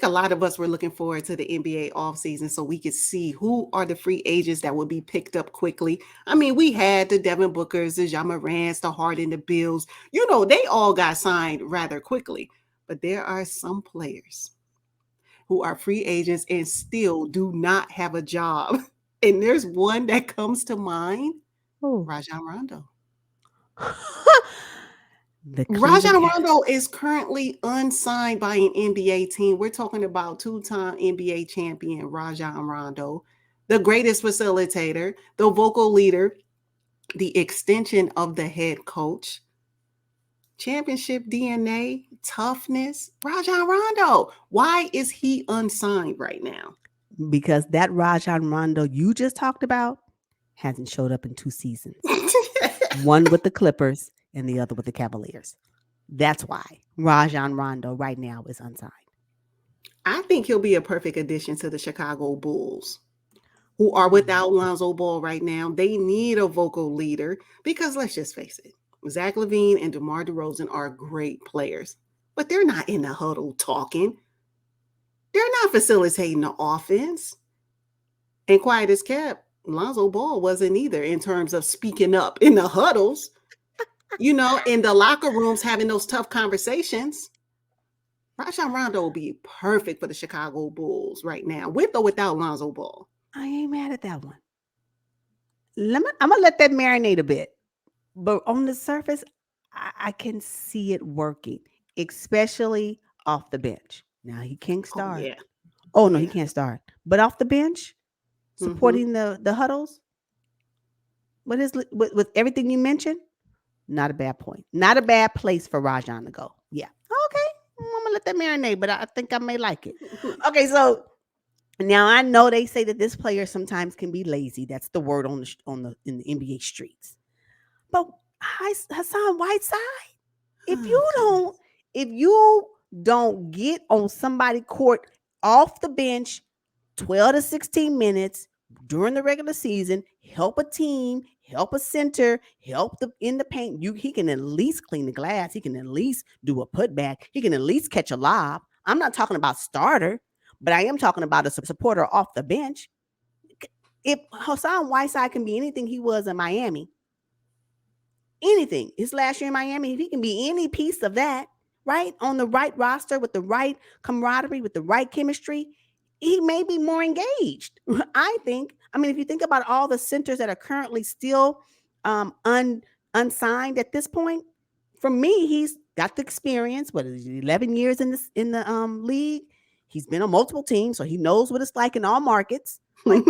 a lot of us were looking forward to the NBA offseason so we could see who are the free agents that would be picked up quickly. I mean, we had the Devin Bookers, the Ja Morants, the Harden, the Bills. They all got signed rather quickly. But there are some players who are free agents and still do not have a job. And there's one that comes to mind, Oh. Rajon Rondo. The Cleveland Rajon Cavaliers. Rondo is currently unsigned by an NBA team. We're talking about two-time NBA champion Rajon Rondo, the greatest facilitator, the vocal leader, the extension of the head coach, championship DNA, toughness. Rajon Rondo. Why is he unsigned right now? Because that Rajon Rondo you just talked about hasn't showed up in 2 seasons. One with the Clippers and the other with the Cavaliers. That's why Rajon Rondo right now is unsigned. I think he'll be a perfect addition to the Chicago Bulls, who are without Lonzo Ball right now. They need a vocal leader because let's just face it, Zach LaVine and DeMar DeRozan are great players, but they're not in the huddle talking. They're not facilitating the offense. And quiet as kept, Lonzo Ball wasn't either in terms of speaking up in the huddles, in the locker rooms having those tough conversations. Rajon Rondo will be perfect for the Chicago Bulls right now, with or without Lonzo Ball. I ain't mad at that one. I'm gonna let that marinate a bit. But on the surface, I can see it working, especially off the bench. Now he can't Oh start. yeah, Oh no, he yeah. can't start. But off the bench, Mm-hmm. supporting the huddles, with everything you mentioned, not a bad point. Not a bad place for Rajon to go. Yeah. Okay. I'm gonna let that marinate, but I think I may like it. Okay, so now I know they say that this player sometimes can be lazy. That's the word in the NBA streets. But Hassan Whiteside, if you Oh, goodness. don't if you don't get on somebody court off the bench 12 to 16 minutes during the regular season, help a team, help a center, help in the paint. He can at least clean the glass. He can at least do a putback. He can at least catch a lob. I'm not talking about starter, but I am talking about a supporter off the bench. If Hassan Whiteside can be anything he was in Miami, anything, his last year in Miami, if he can be any piece of that, right, on the right roster with the right camaraderie, with the right chemistry, he may be more engaged. I think. I mean, if you think about all the centers that are currently still unsigned at this point, for me, he's got the experience. What is it, 11 years in the league? He's been on multiple teams, so he knows what it's like in all markets. Like,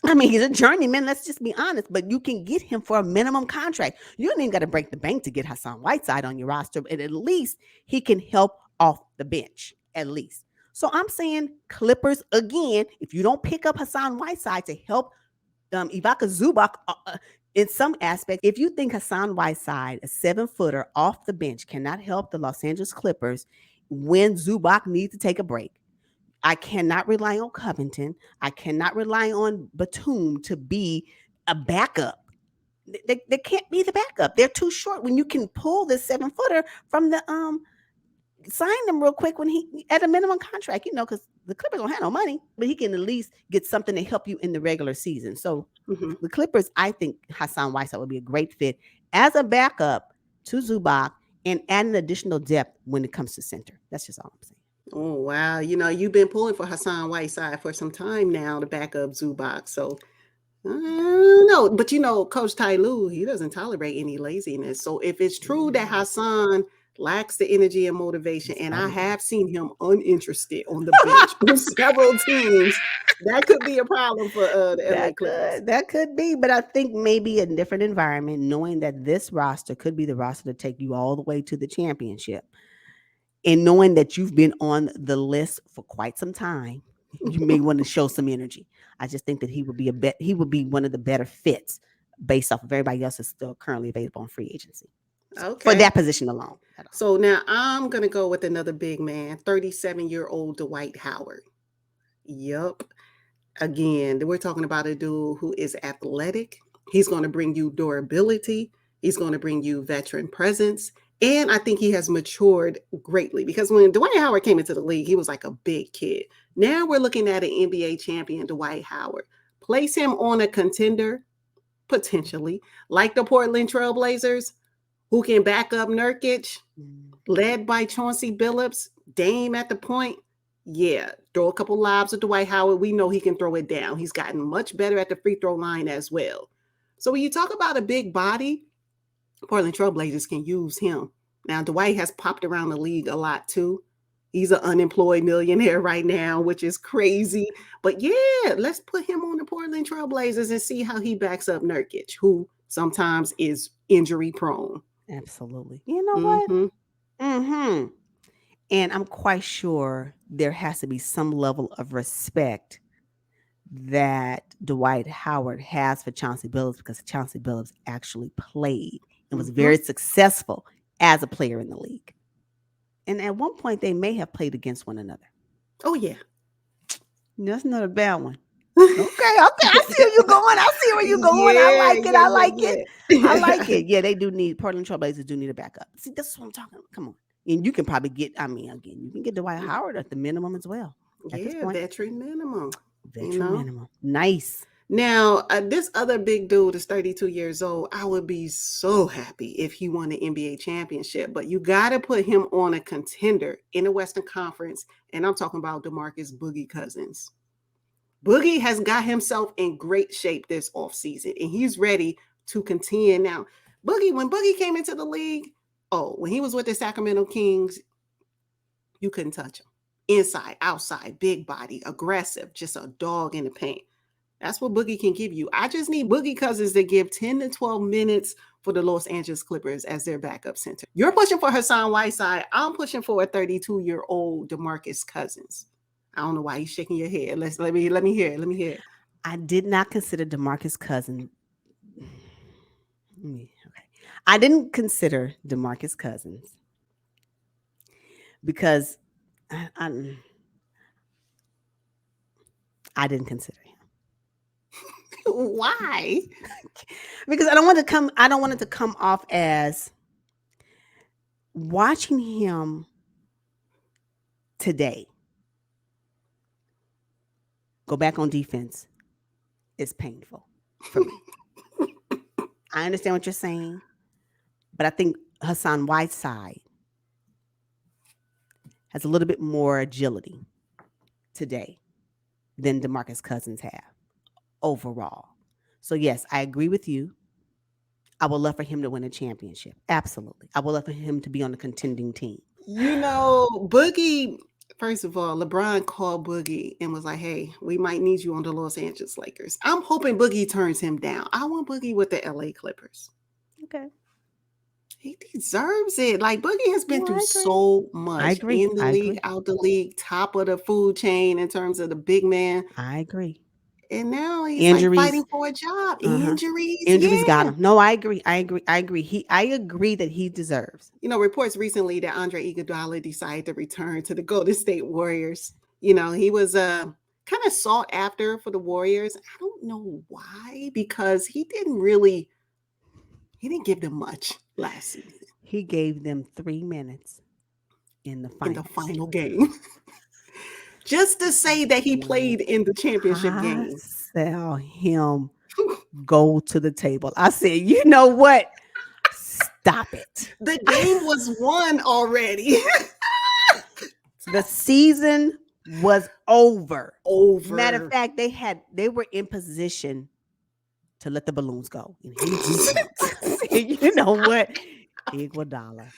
I mean, he's a journeyman. Let's just be honest. But you can get him for a minimum contract. You don't even got to break the bank to get Hassan Whiteside on your roster, but at least he can help off the bench. At least. So I'm saying Clippers again. If you don't pick up Hassan Whiteside to help Ivica Zubac in some aspects, if you think Hassan Whiteside, a 7-footer off the bench, cannot help the Los Angeles Clippers when Zubac needs to take a break, I cannot rely on Covington. I cannot rely on Batum to be a backup. They can't be the backup. They're too short. When you can pull this 7-footer from the sign them real quick when he at a minimum contract, because the Clippers don't have no money, but he can at least get something to help you in the regular season. So Mhm. the Clippers, I think Hassan Whiteside would be a great fit as a backup to Zubac and add an additional depth when it comes to center. That's just all I'm saying. Oh, wow. You've been pulling for Hassan Whiteside for some time now to back up Zubac. So, I don't know. But, Coach Ty Lue, he doesn't tolerate any laziness. So, if it's true that Hassan lacks the energy and motivation, He's and I stubborn. have seen him uninterested on the bench on several teams, that could be a problem for the LA Clippers. That could be, but I think maybe a different environment, knowing that this roster could be the roster to take you all the way to the championship, and knowing that you've been on the list for quite some time, you may want to show some energy. I just think that he would be one of the better fits based off of everybody else that's still currently available on free agency for Okay. that position alone. So now I'm going to go with another big man, 37-year-old Dwight Howard. Yup. Again, we're talking about a dude who is athletic. He's going to bring you durability. He's going to bring you veteran presence. And I think he has matured greatly because when Dwight Howard came into the league, he was like a big kid. Now we're looking at an NBA champion, Dwight Howard. Place him on a contender, potentially, like the Portland Trailblazers, who can back up Nurkic, led by Chauncey Billups, Dame at the point. Yeah, throw a couple lobs at Dwight Howard. We know he can throw it down. He's gotten much better at the free throw line as well. So when you talk about a big body, Portland Trailblazers can use him. Now, Dwight has popped around the league a lot too. He's an unemployed millionaire right now, which is crazy. But yeah, let's put him on the Portland Trailblazers and see how he backs up Nurkic, who sometimes is injury prone. Absolutely. You know what? Mm-hmm. Mm-hmm. And I'm quite sure there has to be some level of respect that Dwight Howard has for Chauncey Billups because Chauncey Billups actually played and was very successful as a player in the league. And at one point, they may have played against one another. Oh, yeah. That's not a bad one. Okay. I see where you're going. I see where you're going. Yeah, I like it. yeah, I like yeah, it. yeah. I like it. Yeah, they do need, Portland Trailblazers do need a backup. See, this is what I'm talking about. Come on. And you can probably get, again, you can get Dwight Howard at the minimum as well. At this Yeah, point. veteran minimum. Veteran minimum. Nice. Now, this other big dude is 32 years old. I would be so happy if he won the NBA championship, but you got to put him on a contender in the Western Conference, and I'm talking about DeMarcus Boogie Cousins. Boogie has got himself in great shape this offseason, and he's ready to contend. Now, when Boogie came into the league, when he was with the Sacramento Kings, you couldn't touch him. Inside, outside, big body, aggressive, just a dog in the paint. That's what Boogie can give you. I just need Boogie Cousins to give 10 to 12 minutes for the Los Angeles Clippers as their backup center. You're pushing for Hassan Whiteside. I'm pushing for a 32-year-old DeMarcus Cousins. I don't know why you're shaking your head. Let me hear it. Let me hear it. I did not consider DeMarcus Cousins. Okay. I didn't consider DeMarcus Cousins because I didn't consider him. Why? Because I don't want it to come off as watching him today go back on defense is painful for me. I understand what you're saying, but I think Hassan Whiteside has a little bit more agility today than DeMarcus Cousins have overall. So yes, I agree with you. I would love for him to win a championship. Absolutely. I would love for him to be on the contending team. Boogie, first of all, LeBron called Boogie and was like, hey, we might need you on the Los Angeles Lakers. I'm hoping Boogie turns him down. I want Boogie with the LA Clippers. Okay. He deserves it. Like, Boogie has been through so much. I agree. In the league, out the league, top of the food chain in terms of the big man. I agree. And now he's like fighting for a job. Injuries got him. No, I agree. I agree that he deserves. Reports recently that Andre Iguodala decided to return to the Golden State Warriors. He was kind of sought after for the Warriors. I don't know why, because he didn't give them much last season. He gave them 3 minutes in the final game. Just to say that he played in the championship game. Saw him go to the table. I said, you know what? Stop it. The game was won already. The season was over. Matter of fact, they were in position to let the balloons go. And he just said, you know what? Iguodala.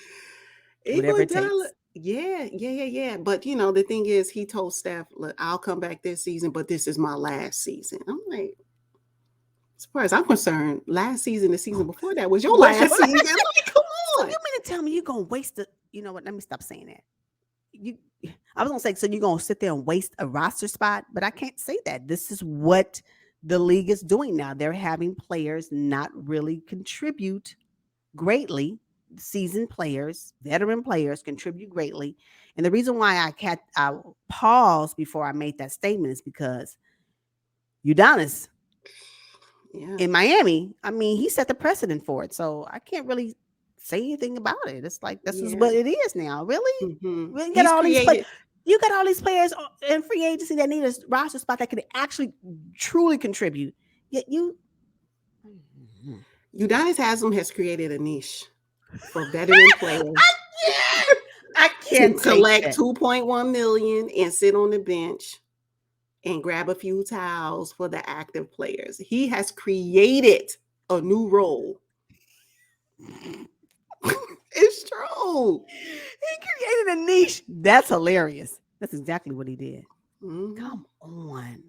Whatever it takes. Yeah. But the thing is, he told Steph, look, I'll come back this season, but this is my last season. I'm like, as far as I'm concerned, last season, the season before that was your last season. I'm like, come on. So you mean to tell me you're gonna waste you know what? Let me stop saying that. I was gonna say, so you're gonna sit there and waste a roster spot, but I can't say that. This is what the league is doing now. They're having players not really contribute greatly. Seasoned players, veteran players contribute greatly. And the reason why I paused before I made that statement is because Udonis in Miami, he set the precedent for it. So I can't really say anything about it. It's like this is Yeah. what it is now. Really? Mhm. We got He's all these created. you got all these players in free agency that need a roster spot that can actually truly contribute. Yet you Udonis Haslam has created a niche for veteran players I to can't take collect that. 2.1 million and sit on the bench and grab a few towels for the active players. He has created a new role. It's true. He created a niche. That's hilarious. That's exactly what he did. Mhm. Come on.